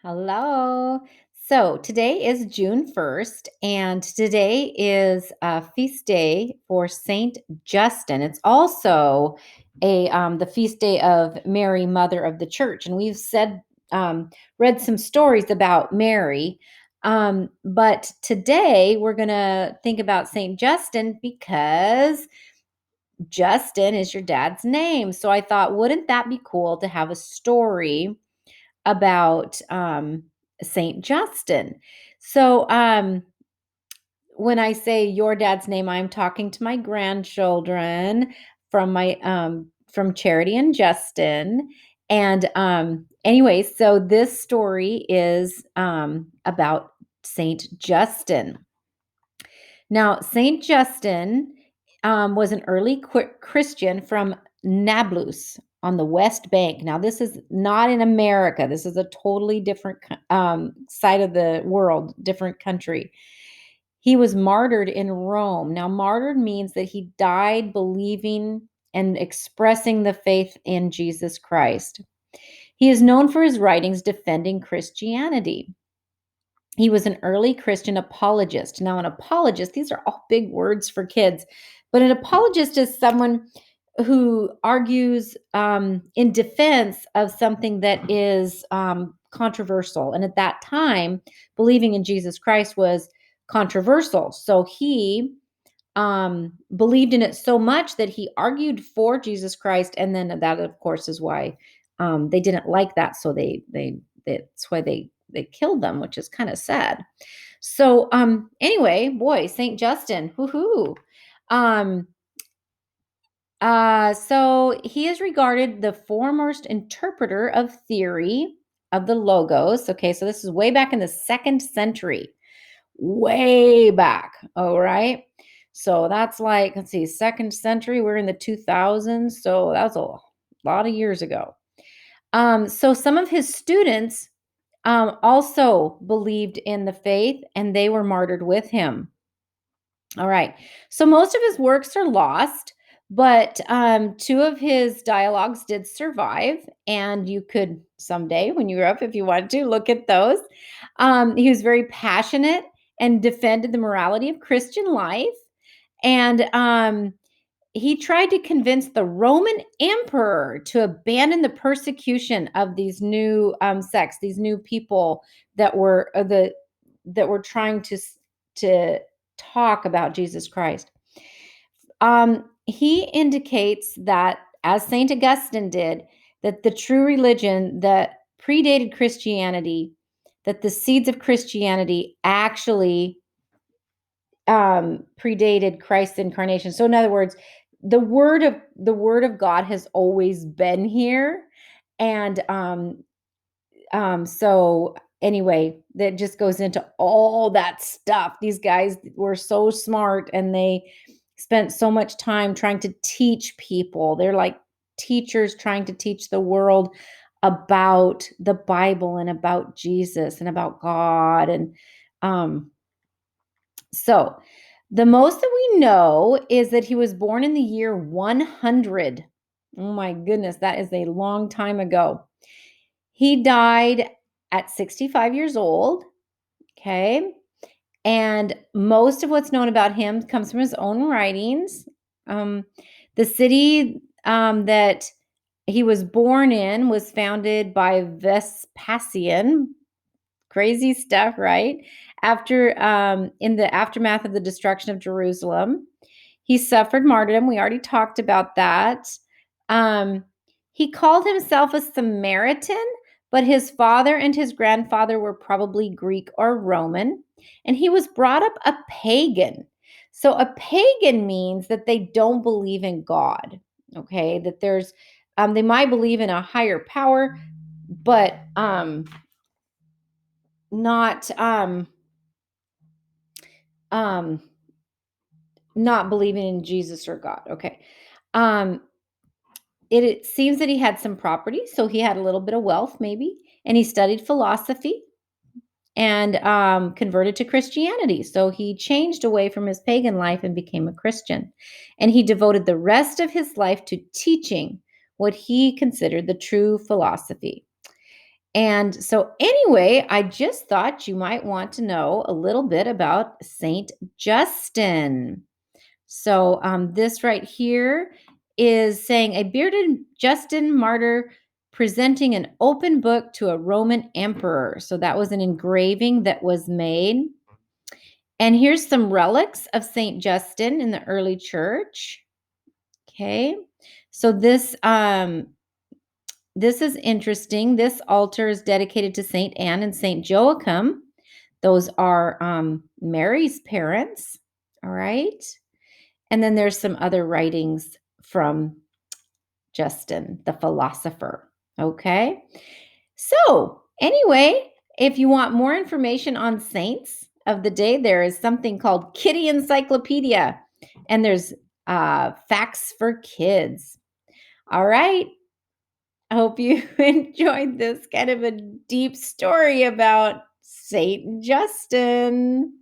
Hello. So today is June 1st, and today is a feast day for Saint Justin. It's also the feast day of Mary, Mother of the Church. And we've read some stories about Mary. But today we're going to think about Saint Justin because Justin is your dad's name. So I thought, wouldn't that be cool to have a story about Saint Justin? So when I say your dad's name, I'm talking to my grandchildren from Charity and Justin. And anyway, so this story is about Saint Justin. Now, Saint Justin was an early Christian from Nablus on the West Bank. Now, this is not in America. This is a totally different side of the world, different country. He was martyred in Rome. Now, martyred means that he died believing and expressing the faith in Jesus Christ. He is known for his writings defending Christianity. He was an early Christian apologist. Now, an apologist, these are all big words for kids, but an apologist is someone who argues in defense of something that is controversial. And at that time, believing in Jesus Christ was controversial. So he believed in it so much that he argued for Jesus Christ. And then that, of course, is why they didn't like that. So that's why they killed them, which is kind of sad. So anyway, boy, Saint Justin, woohoo. So he is regarded the foremost interpreter of theory of the Logos. Okay, so this is way back in the 2nd century, way back. All right. So that's like, let's see, 2nd century, we're in the 2000s. So that was a lot of years ago. So some of his students also believed in the faith and they were martyred with him. All right. So most of his works are lost, but 2 of his dialogues did survive. And you could someday, when you grow up, if you wanted to, look at those. He was very passionate and defended the morality of Christian life. And he tried to convince the Roman emperor to abandon the persecution of these new sects, these new people that were trying to talk about Jesus Christ. He indicates that, as Saint Augustine did, that the true religion that predated Christianity, that the seeds of Christianity actually predated Christ's incarnation. So in other words, the word of God has always been here. And so anyway, that just goes into all that stuff. These guys were so smart and they spent so much time trying to teach people. They're like teachers trying to teach the world about the Bible and about Jesus and about God. And so the most that we know is that he was born in the year 100. Oh my goodness, that is a long time ago. He died at 65 years old. Okay. And most of what's known about him comes from his own writings. The city that he was born in was founded by Vespasian. Crazy stuff, right? After in the aftermath of the destruction of Jerusalem, he suffered martyrdom. We already talked about that. He called himself a Samaritan, but his father and his grandfather were probably Greek or Roman, and he was brought up a pagan. So a pagan means that they don't believe in God. Okay, that there's they might believe in a higher power, but not not believing in Jesus or God. Okay. It seems that he had some property, so he had a little bit of wealth maybe, and he studied philosophy and converted to Christianity. So he changed away from his pagan life and became a Christian. And he devoted the rest of his life to teaching what he considered the true philosophy. And so, anyway, I just thought you might want to know a little bit about Saint Justin. So, this right here is saying a bearded Justin martyr presenting an open book to a Roman emperor. So, that was an engraving that was made. And here's some relics of Saint Justin in the early church. Okay. So, this is interesting. This altar is dedicated to Saint Anne and Saint Joachim. Those are Mary's parents. All right. And then there's some other writings from Justin, the philosopher. Okay. So, anyway, if you want more information on saints of the day, there is something called Kitty Encyclopedia, and there's facts for kids. All right. I hope you enjoyed this kind of a deep story about Saint Justin.